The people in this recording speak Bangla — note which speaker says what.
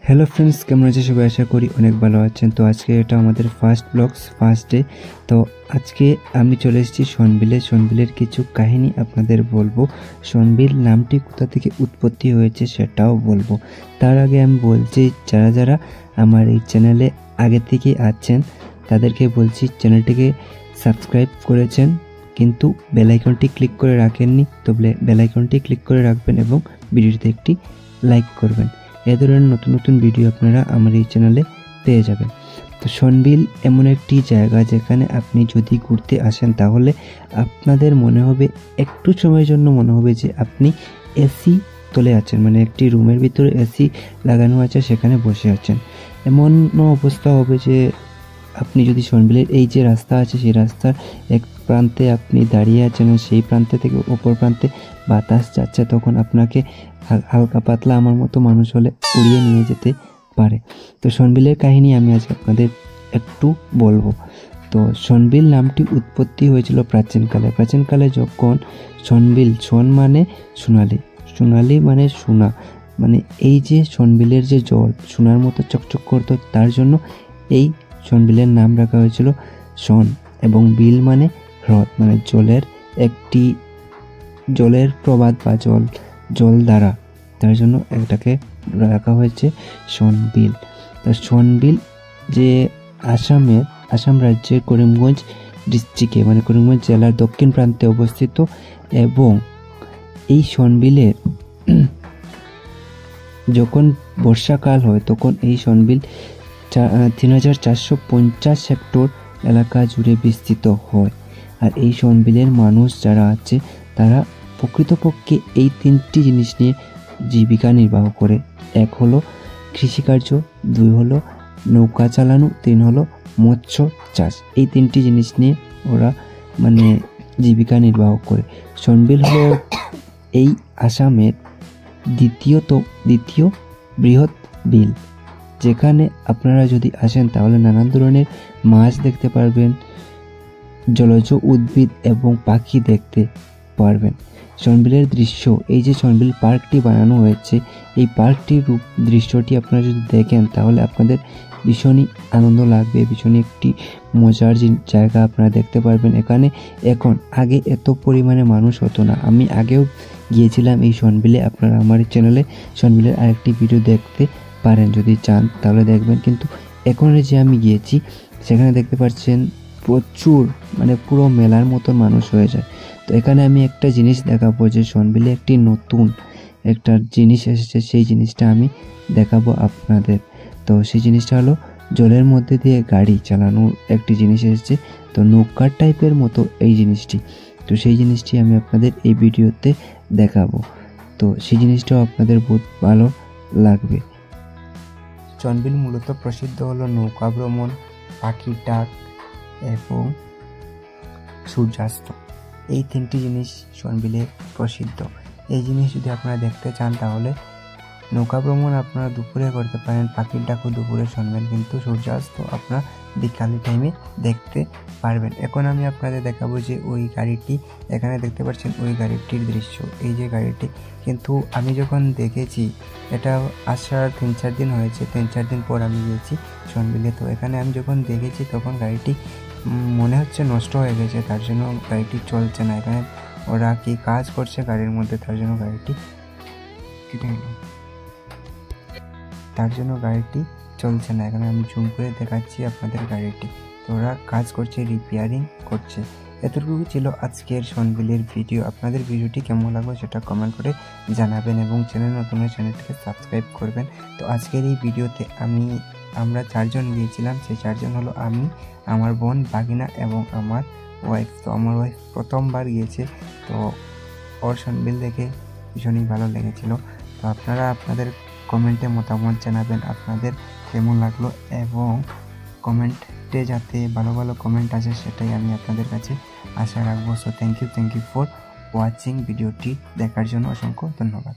Speaker 1: হ্যালো ফ্রেন্ডস, কেমন আছে সবাই? আশা করি অনেক ভালো আছেন। তো আজকে এটা আমাদের ফার্স্ট ডে। তো আজকে আমি চলে এসেছি সনবিলের কিছু কাহিনী আপনাদের বলবো। সনবিল নামটি কোথা থেকে উৎপত্তি হয়েছে সেটাও বলবো। তার আগে আমি বলছি, যারা যারা আমার এই চ্যানেলে আগে থেকে আছেন তাদেরকে বলছি, চ্যানেলটিকে সাবস্ক্রাইব করেছেন কিন্তু বেল আইকনটি ক্লিক করে রাখেননি, তো বেল আইকনটি ক্লিক করে রাখবেন এবং ভিডিওতে একটি লাইক করবেন। এ ধরনের নতুন নতুন ভিডিও আপনারা আমার এই চ্যানেলে পেয়ে যাবেন। তো সনবিল এমন একটি জায়গা যেখানে আপনি যদি ঘুরতে আসেন তাহলে আপনাদের মনে হবে, একটু সময়ের জন্য মনে হবে যে আপনি এসি তলে আছেন, মানে একটি রুমের ভিতরে এসি লাগানো আছে, সেখানে বসে আছেন। এমন অবস্থা হবে যে আপনি যদি সনবিলের এই যে রাস্তা আছে সেই রাস্তার এক প্রান্তে আপনি দাঁড়িয়ে আছেন, সেই প্রান্তে থেকে অপর প্রান্তে বাতাস যাচ্ছে, তখন আপনাকে হালকা পাতলা আমার মতো মানুষ হলে উড়িয়ে নিয়ে যেতে পারে। তো সনবিলের কাহিনী আমি আজকে আপনাদের একটু বলবো। তো সনবিল নামটি উৎপত্তি হয়েছিল প্রাচীনকালে যখন সনবিল, সন মানে সোনালি মানে সোনা, মানে এই যে সনবিলের যে জল সোনার মতো চকচক করতো, তার জন্য এই সনবিলের নাম রাখা হয়েছিল সন, এবং বিল মানে হ্রদ, মানে জলের প্রবাদ বা জলধারা, তার জন্য এটাকে রাখা হয়েছে সনবিল। তো সনবিল যে আসাম রাজ্যের করিমগঞ্জ ডিস্ট্রিক্টে, মানে করিমগঞ্জ জেলার দক্ষিণ প্রান্তে অবস্থিত, এবং এই সনবিলের যখন বর্ষাকাল হয় তখন এই সনবিল 3450 হেক্টর এলাকা জুড়ে বিস্তৃত হয়। আর এই সনবিলের মানুষ যারা আছে তারা প্রকৃতপক্ষে এই তিনটি জিনিস নিয়ে জীবিকা নির্বাহ করে। এক হলো কৃষিকার্য, দুই হলো নৌকা চালানো, তিন হলো মৎস্য চাষ। এই তিনটি জিনিস নিয়ে ওরা মানে জীবিকা নির্বাহ করে। সনবিল হলো এই আসামের দ্বিতীয় বৃহৎ বিল, যেখানে আপনারা যদি আসেন তাহলে নানান ধরনের মাছ দেখতে পারবেন, জলজ উদ্ভিদ এবং পাখি দেখতে পারবেন। সনবিলের দৃশ্য, এই যে সনবিল পার্কটি বানানো হয়েছে, এই পার্কটির দৃশ্যটি আপনারা যদি দেখেন তাহলে আপনাদের ভীষণই আনন্দ লাগবে, ভীষণই একটি মজার জায়গা আপনারা দেখতে পারবেন। আগে এত পরিমাণে মানুষ হতো না। আমি আগেও গিয়েছিলাম এই সনবিলে, আপনারা আমার চ্যানেলে সনবিলের আরেকটি ভিডিও দেখতে পারেন যদি চান, তাহলে দেখবেন। কিন্তু এখন যে আমি গিয়েছি সেখানে দেখতে পাচ্ছেন প্রচুর, মানে পুরো মেলার মতন মানুষ হয়ে যায়। তো এখানে আমি একটা জিনিস দেখাবো যে সনবিলে একটি নতুন একটা জিনিস এসেছে, সেই জিনিসটা আমি দেখাবো আপনাদের। তো সেই জিনিসটা হলো জলের মধ্যে দিয়ে গাড়ি চালানোর একটি জিনিস এসেছে, তো নৌকার টাইপের মতো এই জিনিসটি। তো সেই জিনিসটি আমি আপনাদের এই ভিডিওতে দেখাবো, তো সেই জিনিসটাও আপনাদের বহুত ভালো লাগবে। সনবিল মূলত প্রসিদ্ধ হলো নৌকা ভ্রমণ, পাখির ডাক এবং সূর্যাস্ত। এই তিনটি জিনিস সনবিলে প্রসিদ্ধ। এই জিনিস যদি আপনারা দেখতে চান তাহলে নৌকা ভ্রমণ আপনারা দুপুরে করতে পারেন, পাখির ডাকও দুপুরে শুনবেন, কিন্তু সূর্যাস্ত আপনারা বিকালের টাইমে দেখতে পারবেন। এখন আমি আপনাদের দেখাবো যে ওই গাড়িটি এখানে দেখতে পাচ্ছেন, ওই গাড়িটির দৃশ্য, এই যে গাড়িটি। কিন্তু আমি যখন দেখেছি, এটা আসার 3-4 দিন হয়েছে, 3-4 দিন পর আমি গিয়েছি সনবিলে। তো এখানে আমি যখন দেখেছি তখন গাড়িটি মনে হচ্ছে নষ্ট হয়ে গেছে, তার জন্য গাড়িটি চলছে না। এখানে ওরা কি কাজ করছে গাড়ির মধ্যে, তার জন্য গাড়িটি চলছে না। এখানে আমি জুম করে দেখাচ্ছি আপনাদের গাড়িটি, তো ওরা কাজ করছে, রিপেয়ারিং করছে। এতটুকু ছিল আজকের সনবিলের ভিডিও। আপনাদের ভিডিওটি কেমন লাগলো সেটা কমেন্ট করে জানাবেন, এবং চ্যানেলটিকে সাবস্ক্রাইব করবেন। তো আজকের এই ভিডিওতে আমরা 4 জন গিয়েছিলাম। সেই 4 জন হলো আমি, আমার বোন, বাগিনা এবং আমার ওয়াইফ। তো আমার ওয়াইফ প্রথমবার গিয়েছে, তো ওর সনবিল দেখে ভীষণই ভালো লেগেছিল। তো আপনারা আপনাদের কমেন্টে মতামত জানাবেন আপনাদের কেমন লাগলো, এবং কমেন্টে যাতে ভালো ভালো কমেন্ট আসে সেটাই আমি আপনাদের কাছে আশা রাখবো। So thank you for watching. ভিডিওটি দেখার জন্য অসংখ্য ধন্যবাদ।